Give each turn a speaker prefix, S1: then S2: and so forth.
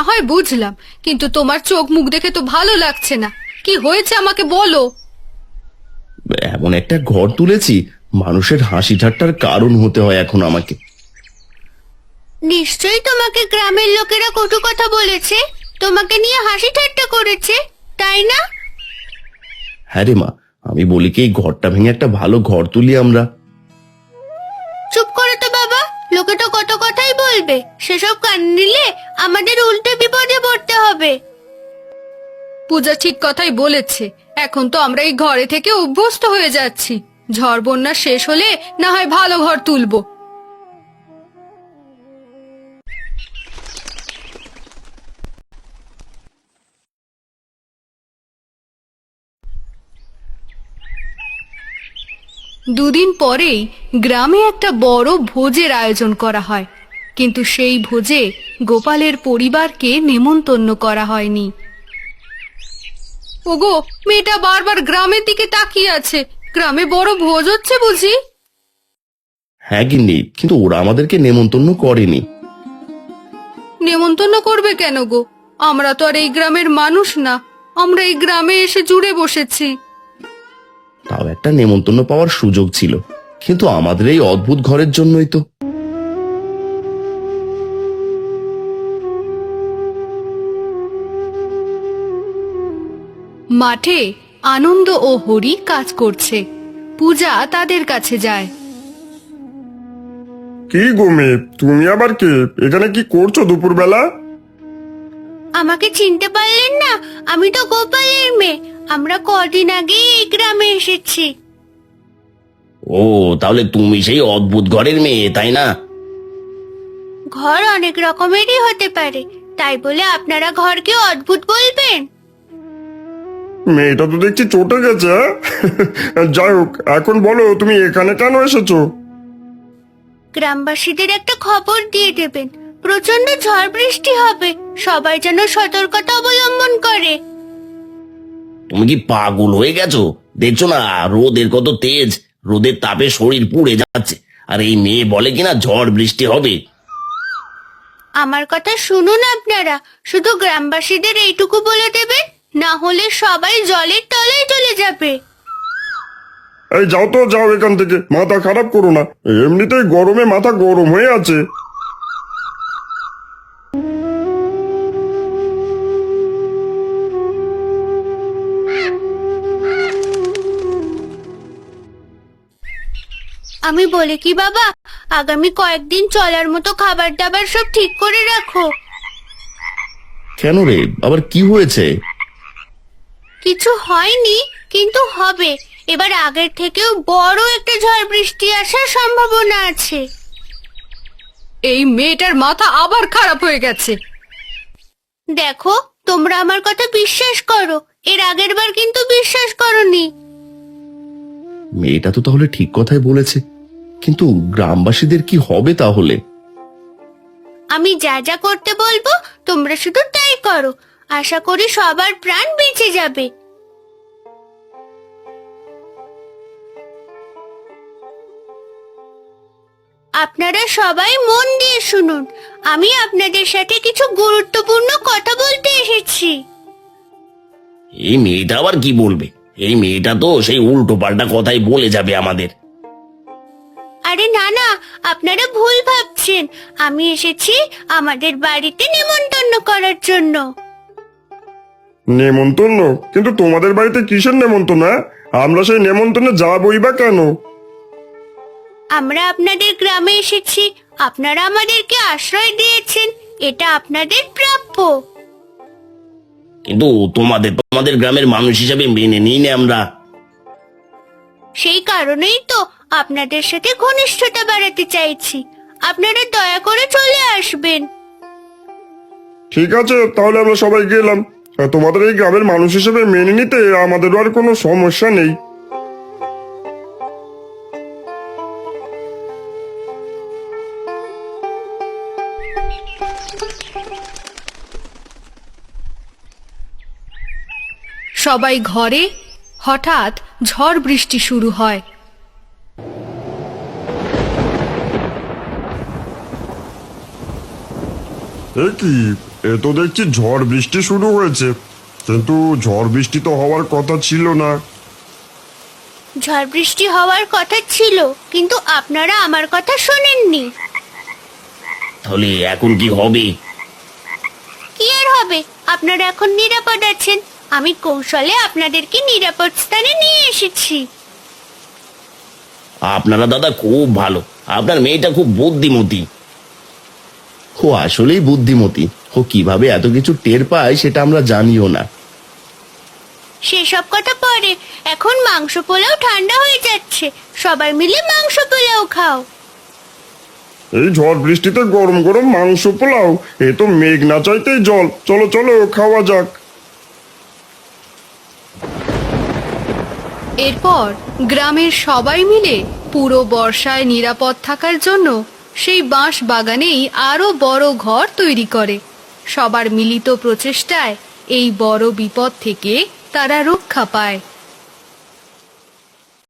S1: হয় বুঝলাম, কিন্তু তোমার চোখ মুখ দেখে তো ভালো লাগছে না। কি হয়েছে আমাকে বলো।
S2: এমন একটা ঘর তুলেছি, মানুষের হাসি ঠাট্টার কারণ হতে হয় এখন আমাকে।
S3: নিশ্চয়ই তোমাকে গ্রামের লোকেরা কটু কথা বলেছে, তোমাকে নিয়ে হাসি ঠাট্টা করেছে, তাই না?
S2: হ্যাঁ রে মা, আমি বলি কি এই ঘরটা ভেঙে একটা ভালো ঘর তুলি আমরা।
S3: চুপ করে তো বাবা, লোকে তো কত কথাই বলবে, সেসব কান নিলে আমাদের উল্টে বিপদে পড়তে হবে।
S1: পূজা ঠিক কথাই বলেছে। এখন তো আমরা এই ঘরে থেকে অভ্যস্ত হয়ে যাচ্ছি। ঝড় বন্যা শেষ হলে না হয় ভালো ঘর তুলবো। দুদিন পরেই গ্রামে একটা বড় ভোজের আয়োজন করা হয়, কিন্তু সেই ভোজে গোপালের পরিবারকে নেমন্তন্ন করা হয়নি। ওগো, মেয়েটা বারবার গ্রামের দিকে তাকিয়ে আছে। গ্রামে বড় ভোজ হচ্ছে বুঝি?
S2: হ্যাঁ গিন্নি, কিন্তু ওরা আমাদেরকে নেমন্তন্ন করেনি।
S1: নেমন্তন্ন করবে কেন গো? আমরা তো আর এই গ্রামের মানুষ না। আমরা এই গ্রামে এসে জুড়ে বসেছি।
S2: তাও একটা নেমন্তন্ন পাওয়ার সুযোগ ছিল, কিন্তু আমাদের এই অদ্ভুত ঘরের জন্যই তো।
S1: মাঠে আনন্দ ও হরি কাজ করছে। পূজা তাদের কাছে যায়।
S4: কি গো মেয়ে, তুমি আবার কে? এখানে কি করছো দুপুরবেলা?
S3: আমাকে চিনতে পারলেন না? আমি তো গোপালের মেয়ে। আমরা কদিন আগে এই গ্রামে এসেছি।
S2: ও, তাহলে তুমি সেই অদ্ভুত ঘরের মেয়ে, তাই না?
S3: ঘর অনেক রকমেরই হতে পারে, তাই বলে আপনারা ঘরকে অদ্ভুত বলবেন?
S4: মেয়েটা তো দেখছি চটে গেছে। যাই হোক, এখন বলো তুমি এখানে কেন এসেছো?
S3: গ্রামবাসীদের একটা খবর দিয়ে দেবেন, প্রচন্ড ঝড় বৃষ্টি হবে, সবাই যেন সতর্কতা অবলম্বন করে।
S2: তুমি কি পাগল হয়ে গেছো? দেখছো না রোদের কত তেজ, রোদের তাপে শরীর পুড়ে যাচ্ছে, আর এই মেয়ে বলে কিনা ঝড় বৃষ্টি হবে।
S3: আমার কথা শুনুন আপনারা, শুধু গ্রামবাসীদের এইটুকু বলে দেবেন, না হলে সবাই জলের তলায় চলে যাবে।
S4: এই যাও তো, যাও এখান থেকে, মাথা খারাপ করো না। এমনিতেই গরমে মাথা গরম হয়ে আছে।
S3: আমি বলি কি বাবা, আগামী কয়েকদিন চলার মতো খাবার দাবার সব ঠিক করে রাখো।
S2: কেন রে, আবার কি হয়েছে?
S3: কিছু হয়নি, কিন্তু হবে। এবার আগের থেকেও বড় একটা ঝড় বৃষ্টি আসার সম্ভাবনা আছে।
S1: এই মেয়েটার মাথা আবার খারাপ হয়ে গেছে।
S3: দেখো, তোমরা আমার কথা বিশ্বাস করো, এর আগের বার কিন্তু বিশ্বাস করোনি।
S2: মেয়েটা তো তাহলে ঠিক কথাই বলেছে, কিন্তু গ্রামবাসীদের কি হবে তাহলে?
S3: আমি যা যা করতে বলবো তোমরা শুধু তাই করো, আশা করি সবার প্রাণ বেঁচে যাবে। আপনারা সবাই মন দিয়ে শুনুন, আমি আপনাদের সাথে কিছু গুরুত্বপূর্ণ কথা বলতে এসেছি।
S2: এই মেয়েটা আবার কি বলবে? এই মেয়েটা তো সেই উল্টো পাল্টা কথাই বলে যাবে আমাদের।
S3: আরে না না, আপনারা ভুল ভাবছেন। আমি এসেছি আমাদের বাড়িতে নেমন্তন্ন করার জন্য।
S4: নেমন্তন্ন? কিন্তু তোমাদের বাড়িতে কিসের নেমন্তন্ন? আমরা সেই নেমন্তন্নে যাবই বা কেন?
S3: আমরা আপনাদের গ্রামে এসেছি, আপনারা আমাদেরকে আশ্রয় দিয়েছেন, এটা আপনাদের প্রাপ্য।
S2: কিন্তু তোমাদের গ্রামের মানুষ হিসাবে মেনে নিই না আমরা।
S3: সেই কারণেই তো আপনাদের সাথে ঘনিষ্ঠতা বাড়াতে চাইছি। আপনারা দয়া করে চলে আসবেন।
S4: ঠিক আছে, তাহলে আমরা সবাই গেলাম। তোমাদের এই গ্রামের মানুষ হিসেবে মেনে নিতে আমাদেরও আর কোনো সমস্যা নেই।
S1: সবাই ঘরে। হঠাৎ ঝড় বৃষ্টি শুরু হয়।
S4: এ কি, এ তো দেখছি ঝড় বৃষ্টি শুরু হয়েছে, কিন্তু ঝড় বৃষ্টি তো হওয়ার কথা ছিল না।
S3: ঝড় বৃষ্টি হওয়ার কথা ছিল, কিন্তু আপনারা আমার কথা শোনেননি।
S2: তাহলে এখন কি হবে?
S3: কি আর হবে, আপনারা এখন নিরাপদ আছেন। আমি কৌশলে আপনাদেরকে নিরাপদ স্থানে নিয়ে এসেছি।
S2: আপনারা দাদা খুব ভালো, আপনার মেয়েটা খুব বুদ্ধিমতী।
S5: ও আসলেই বুদ্ধিমতী। ও কিভাবে এত কিছু টের পায় সেটা আমরা জানিও না।
S3: সেসব কথা পরে, এখন মাংস পোলাও ঠান্ডা হয়ে যাচ্ছে, সবাই মিলে মাংস পোলাও খাও।
S4: এই ঝড় বৃষ্টিতে গরম গরম মাংস পোলাও, এ তো মেঘ না চাইতেই জল। চলো চলো খাওয়া যাক।
S1: এরপর গ্রামের সবাই মিলে পুরো বর্ষায় নিরাপদ থাকার জন্য সেই বাঁশ বাগানেই আরো বড় ঘর তৈরি করে। সবার মিলিত প্রচেষ্টায় এই বড় বিপদ থেকে তারা রক্ষা পায়।